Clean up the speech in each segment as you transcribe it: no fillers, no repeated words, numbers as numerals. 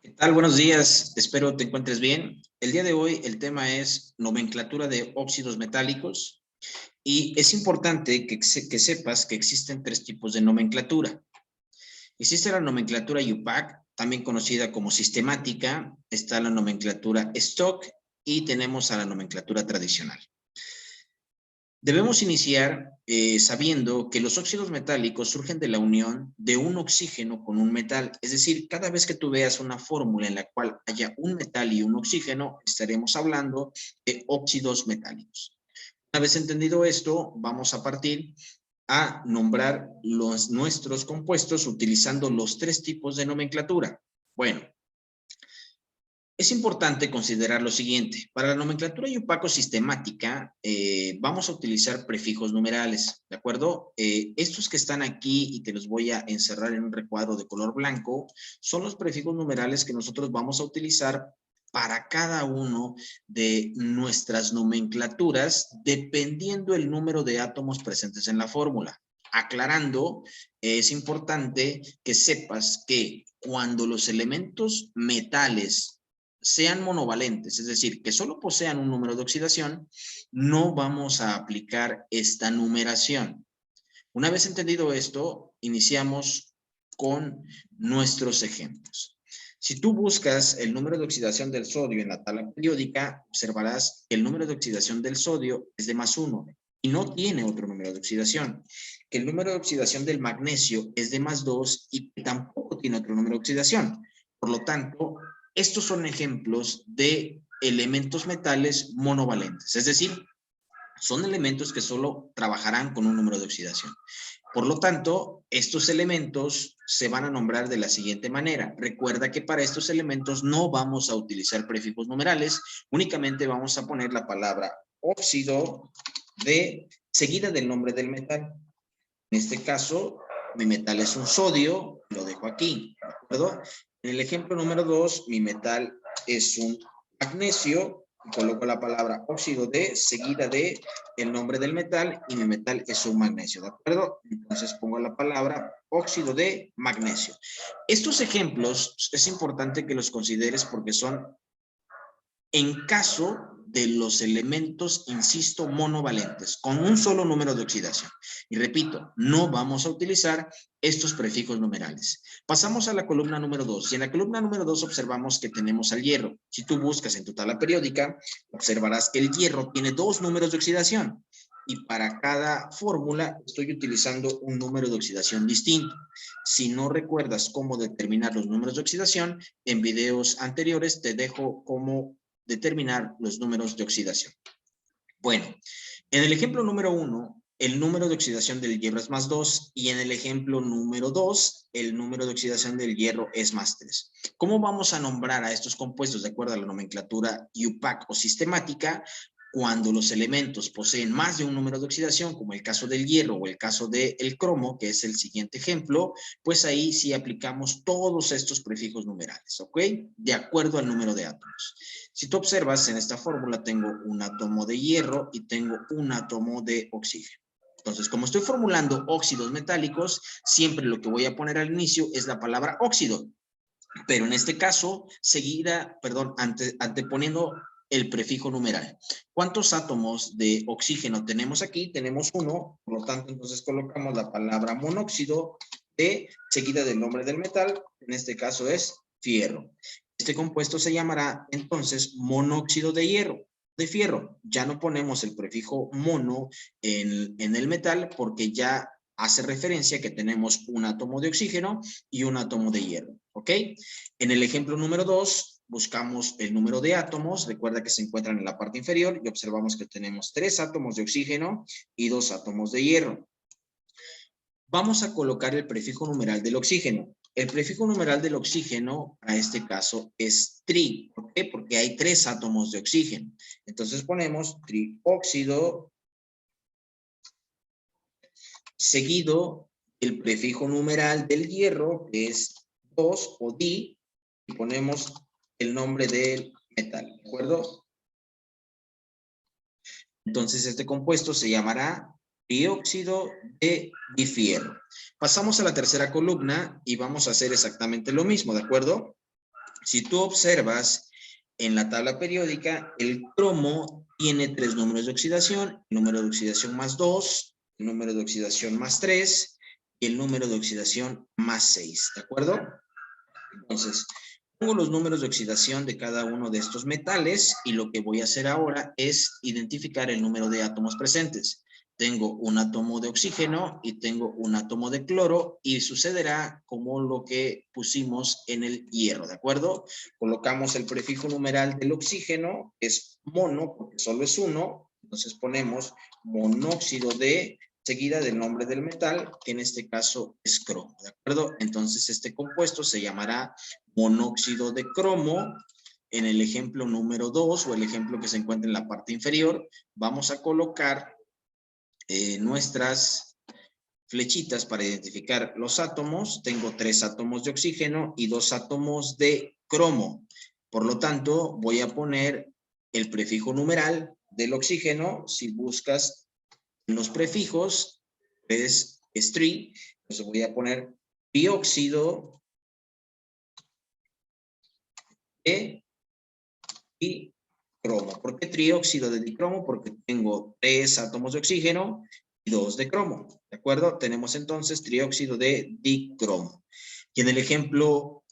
¿Qué tal? Buenos días, espero te encuentres bien. El día de hoy el tema es nomenclatura de óxidos metálicos y es importante que sepas que existen tres tipos de nomenclatura. Existe la nomenclatura UPAC, también conocida como sistemática, está la nomenclatura stock y tenemos a la nomenclatura tradicional. Debemos iniciar sabiendo que los óxidos metálicos surgen de la unión de un oxígeno con un metal. Es decir, cada vez que tú veas una fórmula en la cual haya un metal y un oxígeno, estaremos hablando de óxidos metálicos. Una vez entendido esto, vamos a partir a nombrar nuestros compuestos utilizando los tres tipos de nomenclatura. Bueno, es importante considerar lo siguiente. Para la nomenclatura UPAC sistemática, vamos a utilizar prefijos numerales, ¿de acuerdo? Estos que están aquí y te los voy a encerrar en un recuadro de color blanco, son los prefijos numerales que nosotros vamos a utilizar para cada uno de nuestras nomenclaturas, dependiendo el número de átomos presentes en la fórmula. Aclarando, es importante que sepas que cuando los elementos metales sean monovalentes, es decir, que solo posean un número de oxidación, no vamos a aplicar esta numeración. Una vez entendido esto, iniciamos con nuestros ejemplos. Si tú buscas el número de oxidación del sodio en la tabla periódica, observarás que el número de oxidación del sodio es de +1 y no tiene otro número de oxidación. Que el número de oxidación del magnesio es de +2 y tampoco tiene otro número de oxidación. Por lo tanto, estos son ejemplos de elementos metales monovalentes, es decir, son elementos que solo trabajarán con un número de oxidación. Por lo tanto, estos elementos se van a nombrar de la siguiente manera. Recuerda que para estos elementos no vamos a utilizar prefijos numerales, únicamente vamos a poner la palabra óxido seguida del nombre del metal. En este caso, mi metal es un sodio, lo dejo aquí, ¿de acuerdo? En el ejemplo número 2, mi metal es un magnesio, coloco la palabra óxido de seguida de el nombre del metal y mi metal es un magnesio, ¿de acuerdo? Entonces pongo la palabra óxido de magnesio. Estos ejemplos es importante que los consideres porque son en caso de los elementos, insisto, monovalentes, con un solo número de oxidación. Y repito, no vamos a utilizar estos prefijos numerales. Pasamos a la columna número 2. Y en la columna número 2 observamos que tenemos al hierro. Si tú buscas en tu tabla periódica, observarás que el hierro tiene dos números de oxidación. Y para cada fórmula estoy utilizando un número de oxidación distinto. Si no recuerdas cómo determinar los números de oxidación, en videos anteriores te dejo cómo determinar los números de oxidación. Bueno, en el ejemplo número 1, el número de oxidación del hierro es +2 y en el ejemplo número 2, el número de oxidación del hierro es +3. ¿Cómo vamos a nombrar a estos compuestos de acuerdo a la nomenclatura UPAC o sistemática? Cuando los elementos poseen más de un número de oxidación, como el caso del hierro o el caso del cromo, que es el siguiente ejemplo, pues ahí sí aplicamos todos estos prefijos numerales, ¿ok? De acuerdo al número de átomos. Si tú observas, en esta fórmula tengo un átomo de hierro y tengo un átomo de oxígeno. Entonces, como estoy formulando óxidos metálicos, siempre lo que voy a poner al inicio es la palabra óxido. Pero en este caso, anteponiendo el prefijo numeral. ¿Cuántos átomos de oxígeno tenemos aquí? Tenemos uno, por lo tanto, entonces colocamos la palabra monóxido seguida del nombre del metal, en este caso es fierro. Este compuesto se llamará entonces monóxido de hierro, de fierro. Ya no ponemos el prefijo mono en el metal porque ya hace referencia a que tenemos un átomo de oxígeno y un átomo de hierro, ¿ok? En el ejemplo número 2, buscamos el número de átomos, recuerda que se encuentran en la parte inferior y observamos que tenemos 3 átomos de oxígeno y 2 átomos de hierro. Vamos a colocar el prefijo numeral del oxígeno. El prefijo numeral del oxígeno, a este caso, es tri. ¿Por qué? Porque hay 3 átomos de oxígeno. Entonces ponemos trióxido seguido el prefijo numeral del hierro, que es 2 o di, y ponemos el nombre del metal, ¿de acuerdo? Entonces este compuesto se llamará dióxido de difierro. Pasamos a la tercera columna y vamos a hacer exactamente lo mismo, ¿de acuerdo? Si tú observas en la tabla periódica, el cromo tiene 3 números de oxidación, el número de oxidación más 2, el número de oxidación más 3 y el número de oxidación más 6, ¿de acuerdo? Entonces, pongo los números de oxidación de cada uno de estos metales y lo que voy a hacer ahora es identificar el número de átomos presentes. Tengo un átomo de oxígeno y tengo un átomo de cloro y sucederá como lo que pusimos en el hierro, ¿de acuerdo? Colocamos el prefijo numeral del oxígeno, que es mono, porque solo es uno, entonces ponemos monóxido de seguida del nombre del metal, que en este caso es cromo, ¿de acuerdo? Entonces este compuesto se llamará monóxido de cromo. En el ejemplo número 2 o el ejemplo que se encuentra en la parte inferior, vamos a colocar nuestras flechitas para identificar los átomos. Tengo 3 átomos de oxígeno y 2 átomos de cromo. Por lo tanto, voy a poner el prefijo numeral del oxígeno. Si buscas en los prefijos, es tri, entonces voy a poner dióxido de dicromo. ¿Por qué trióxido de dicromo? Porque tengo 3 átomos de oxígeno y 2 de cromo, ¿de acuerdo? Tenemos entonces trióxido de dicromo. Y en el ejemplo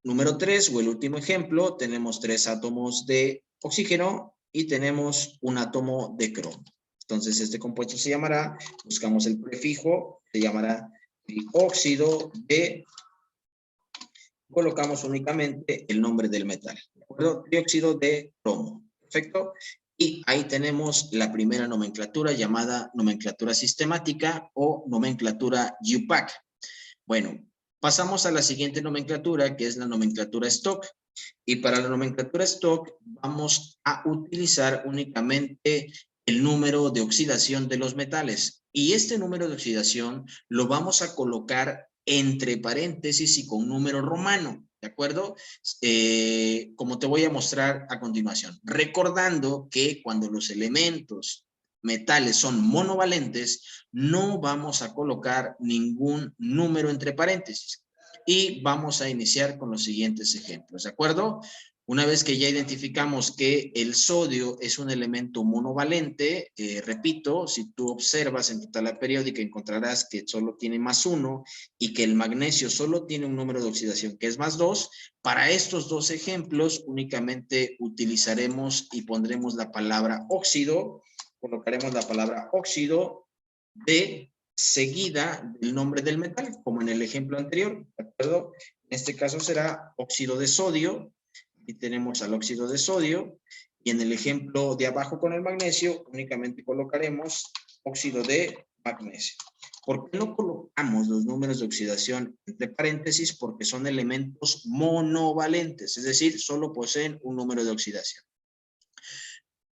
número 3, o el último ejemplo, tenemos 3 átomos de oxígeno y tenemos un átomo de cromo. Entonces, este compuesto se llamará, buscamos el prefijo, se llamará trióxido de, colocamos únicamente el nombre del metal, ¿de acuerdo? Trióxido de cromo, perfecto. Y ahí tenemos la primera nomenclatura llamada nomenclatura sistemática o nomenclatura UPAC. Bueno, pasamos a la siguiente nomenclatura, que es la nomenclatura stock. Y para la nomenclatura stock vamos a utilizar únicamente el número de oxidación de los metales. Y este número de oxidación lo vamos a colocar entre paréntesis y con número romano, ¿de acuerdo? Como te voy a mostrar a continuación. Recordando que cuando los elementos metales son monovalentes, no vamos a colocar ningún número entre paréntesis. Y vamos a iniciar con los siguientes ejemplos, ¿de acuerdo? Una vez que ya identificamos que el sodio es un elemento monovalente, repito, si tú observas en tu tabla periódica encontrarás que solo tiene más 1 y que el magnesio solo tiene un número de oxidación que es más 2. Para estos dos ejemplos únicamente utilizaremos y pondremos la palabra óxido, colocaremos la palabra óxido de seguida del nombre del metal, como en el ejemplo anterior, ¿de acuerdo? En este caso será óxido de sodio, y tenemos al óxido de sodio, y en el ejemplo de abajo con el magnesio, únicamente colocaremos óxido de magnesio. ¿Por qué no colocamos los números de oxidación entre paréntesis? Porque son elementos monovalentes, es decir, solo poseen un número de oxidación.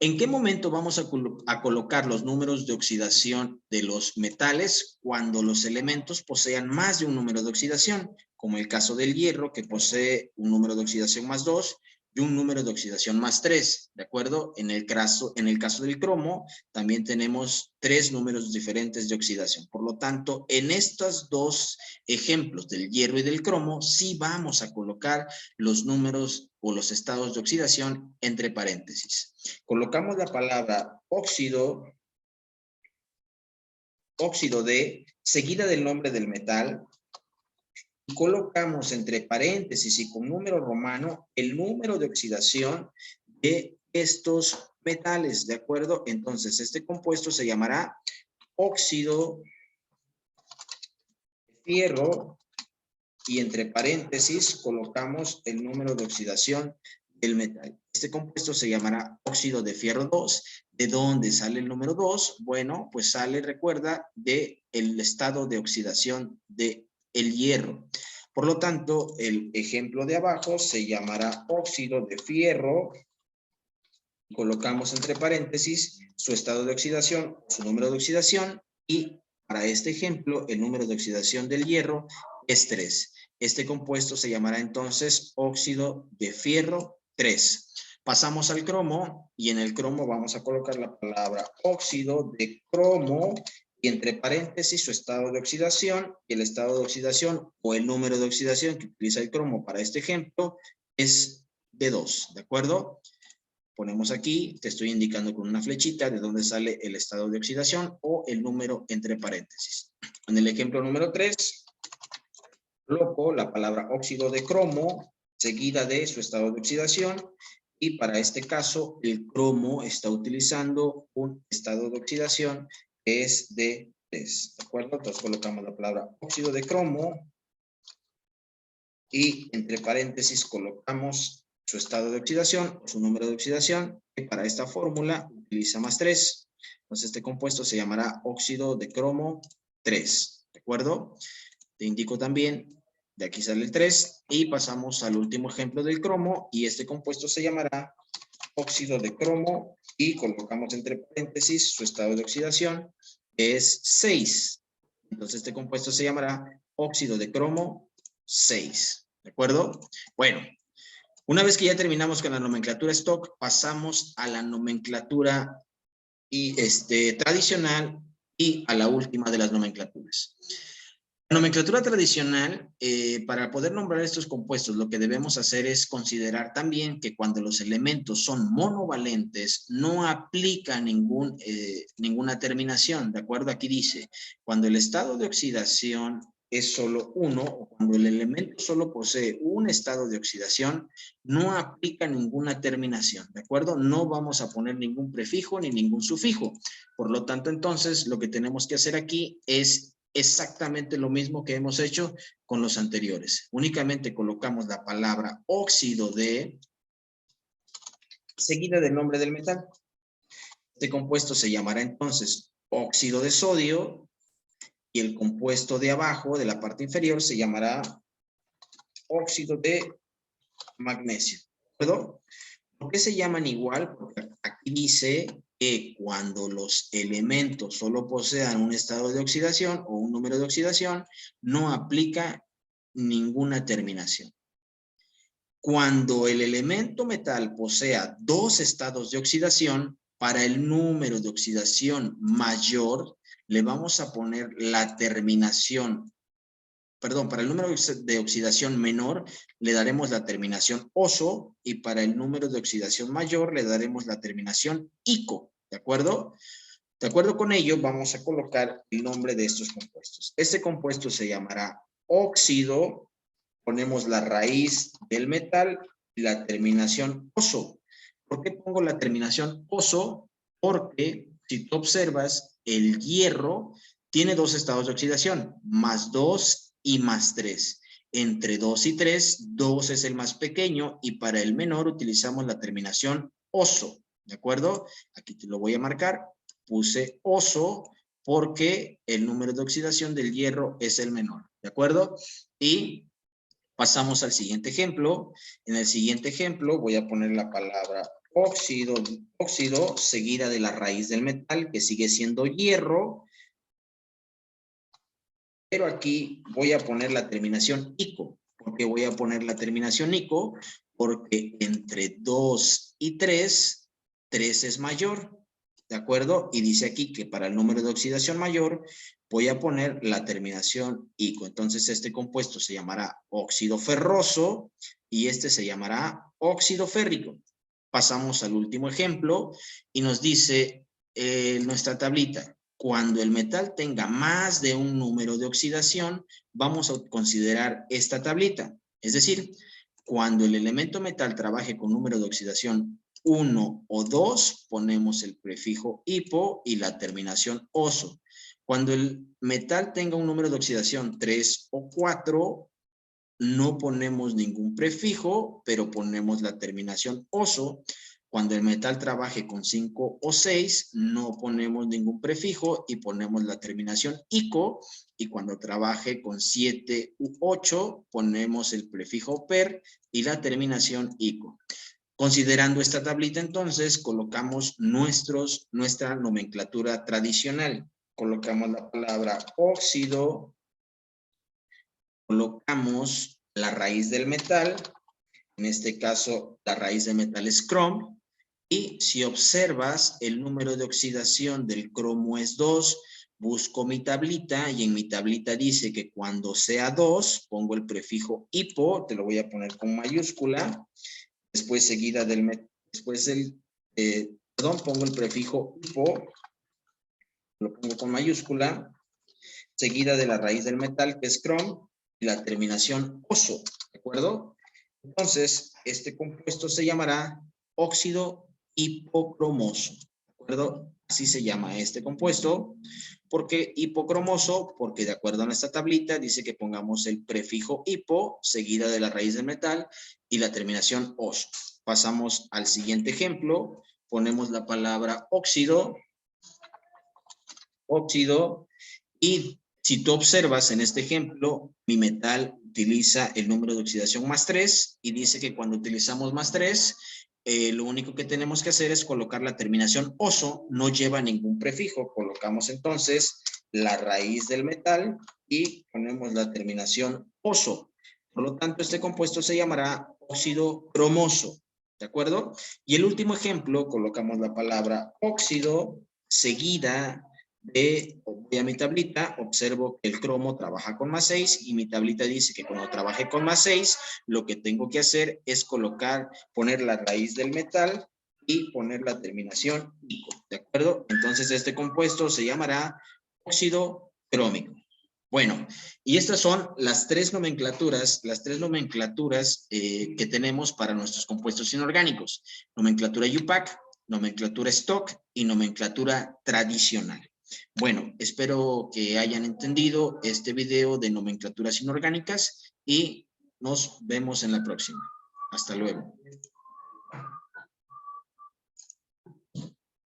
¿En qué momento vamos a colocar los números de oxidación de los metales? Cuando los elementos posean más de un número de oxidación, como el caso del hierro, que posee un número de oxidación más 2 y un número de oxidación más 3, ¿de acuerdo? En el caso del cromo, también tenemos 3 números diferentes de oxidación. Por lo tanto, en estos dos ejemplos del hierro y del cromo, sí vamos a colocar los números o los estados de oxidación entre paréntesis. Colocamos la palabra óxido de, seguida del nombre del metal, y colocamos entre paréntesis y con número romano el número de oxidación de estos metales, ¿de acuerdo? Entonces, este compuesto se llamará óxido de fierro y entre paréntesis colocamos el número de oxidación del metal. Este compuesto se llamará óxido de fierro 2. ¿De dónde sale el número 2? Bueno, pues sale, recuerda, del estado de oxidación del hierro. Por lo tanto, el ejemplo de abajo se llamará óxido de fierro. Colocamos entre paréntesis su estado de oxidación, su número de oxidación, y para este ejemplo, el número de oxidación del hierro es 3. Este compuesto se llamará entonces óxido de fierro 3. Pasamos al cromo y en el cromo vamos a colocar la palabra óxido de cromo y entre paréntesis su estado de oxidación, y el estado de oxidación o el número de oxidación que utiliza el cromo para este ejemplo es de 2, ¿de acuerdo? Ponemos aquí, te estoy indicando con una flechita de dónde sale el estado de oxidación o el número entre paréntesis. En el ejemplo número 3, coloco la palabra óxido de cromo seguida de su estado de oxidación y para este caso el cromo está utilizando un estado de oxidación que es de 3, ¿de acuerdo? Entonces colocamos la palabra óxido de cromo y entre paréntesis colocamos su estado de oxidación, su número de oxidación, que para esta fórmula utiliza más 3. Entonces este compuesto se llamará óxido de cromo 3, ¿de acuerdo? Te indico también, de aquí sale el 3 y pasamos al último ejemplo del cromo y este compuesto se llamará óxido de cromo y colocamos entre paréntesis su estado de oxidación, que es 6. Entonces este compuesto se llamará óxido de cromo 6, ¿de acuerdo? Bueno, una vez que ya terminamos con la nomenclatura stock, pasamos a la nomenclatura tradicional y a la última de las nomenclaturas. La nomenclatura tradicional, para poder nombrar estos compuestos, lo que debemos hacer es considerar también que cuando los elementos son monovalentes, no aplica ninguna terminación, ¿de acuerdo? Aquí dice, cuando el estado de oxidación es solo uno, o cuando el elemento solo posee un estado de oxidación, no aplica ninguna terminación, ¿de acuerdo? No vamos a poner ningún prefijo ni ningún sufijo. Por lo tanto, entonces, lo que tenemos que hacer aquí es exactamente lo mismo que hemos hecho con los anteriores. Únicamente colocamos la palabra óxido de seguida del nombre del metal. Este compuesto se llamará entonces óxido de sodio y el compuesto de abajo, de la parte inferior, se llamará óxido de magnesio. ¿De acuerdo? ¿Por qué se llaman igual? Porque aquí dice que cuando los elementos solo posean un estado de oxidación o un número de oxidación, no aplica ninguna terminación. Cuando el elemento metal posea dos estados de oxidación, para el número de oxidación mayor, le vamos a poner la terminación, perdón, para el número de oxidación menor le daremos la terminación oso y para el número de oxidación mayor le daremos la terminación ico, ¿de acuerdo? De acuerdo con ello, vamos a colocar el nombre de estos compuestos. Este compuesto se llamará óxido, ponemos la raíz del metal y la terminación oso. ¿Por qué pongo la terminación oso? Porque si tú observas, el hierro tiene dos estados de oxidación, más 2 y más 3. Entre 2 y 3, 2 es el más pequeño y para el menor utilizamos la terminación oso, ¿de acuerdo? Aquí te lo voy a marcar, puse oso porque el número de oxidación del hierro es el menor, ¿de acuerdo? Y pasamos al siguiente ejemplo. En el siguiente ejemplo voy a poner la palabra óxido, óxido seguida de la raíz del metal, que sigue siendo hierro. Pero aquí voy a poner la terminación ico. ¿Por qué voy a poner la terminación ico? Porque entre 2 y 3, 3 es mayor. ¿De acuerdo? Y dice aquí que para el número de oxidación mayor voy a poner la terminación ico. Entonces este compuesto se llamará óxido ferroso y este se llamará óxido férrico. Pasamos al último ejemplo y nos dice nuestra tablita. Cuando el metal tenga más de un número de oxidación, vamos a considerar esta tablita. Es decir, cuando el elemento metal trabaje con número de oxidación 1 o 2, ponemos el prefijo hipo y la terminación oso. Cuando el metal tenga un número de oxidación 3 o 4, no ponemos ningún prefijo, pero ponemos la terminación oso. Cuando el metal trabaje con 5 o 6, no ponemos ningún prefijo y ponemos la terminación ico. Y cuando trabaje con 7 u 8, ponemos el prefijo per y la terminación ico. Considerando esta tablita, entonces, colocamos nuestra nomenclatura tradicional. Colocamos la palabra óxido, colocamos la raíz del metal, en este caso la raíz de metal es cromo, y si observas el número de oxidación del cromo es 2, busco mi tablita y en mi tablita dice que cuando sea 2, pongo el prefijo hipo, te lo voy a poner con mayúscula, después seguida del, pongo el prefijo hipo, lo pongo con mayúscula, seguida de la raíz del metal, que es crom, y la terminación oso, ¿de acuerdo? Entonces, este compuesto se llamará óxido hipocromoso, ¿de acuerdo? Así se llama este compuesto. ¿Por qué hipocromoso? Porque de acuerdo a nuestra tablita dice que pongamos el prefijo hipo, seguida de la raíz del metal, y la terminación oso. Pasamos al siguiente ejemplo. Ponemos la palabra óxido, y si tú observas en este ejemplo, mi metal utiliza el número de oxidación +3 y dice que cuando utilizamos +3, lo único que tenemos que hacer es colocar la terminación oso, no lleva ningún prefijo, colocamos entonces la raíz del metal y ponemos la terminación oso. Por lo tanto, este compuesto se llamará óxido cromoso, ¿de acuerdo? Y el último ejemplo, colocamos la palabra óxido seguida voy a mi tablita, observo que el cromo trabaja con +6 y mi tablita dice que cuando trabaje con +6, lo que tengo que hacer es poner la raíz del metal y poner la terminación ico, ¿de acuerdo? Entonces este compuesto se llamará óxido crómico. Bueno, y estas son las tres nomenclaturas que tenemos para nuestros compuestos inorgánicos. Nomenclatura UPAC, nomenclatura stock y nomenclatura tradicional. Bueno, espero que hayan entendido este video de nomenclaturas inorgánicas y nos vemos en la próxima. Hasta luego.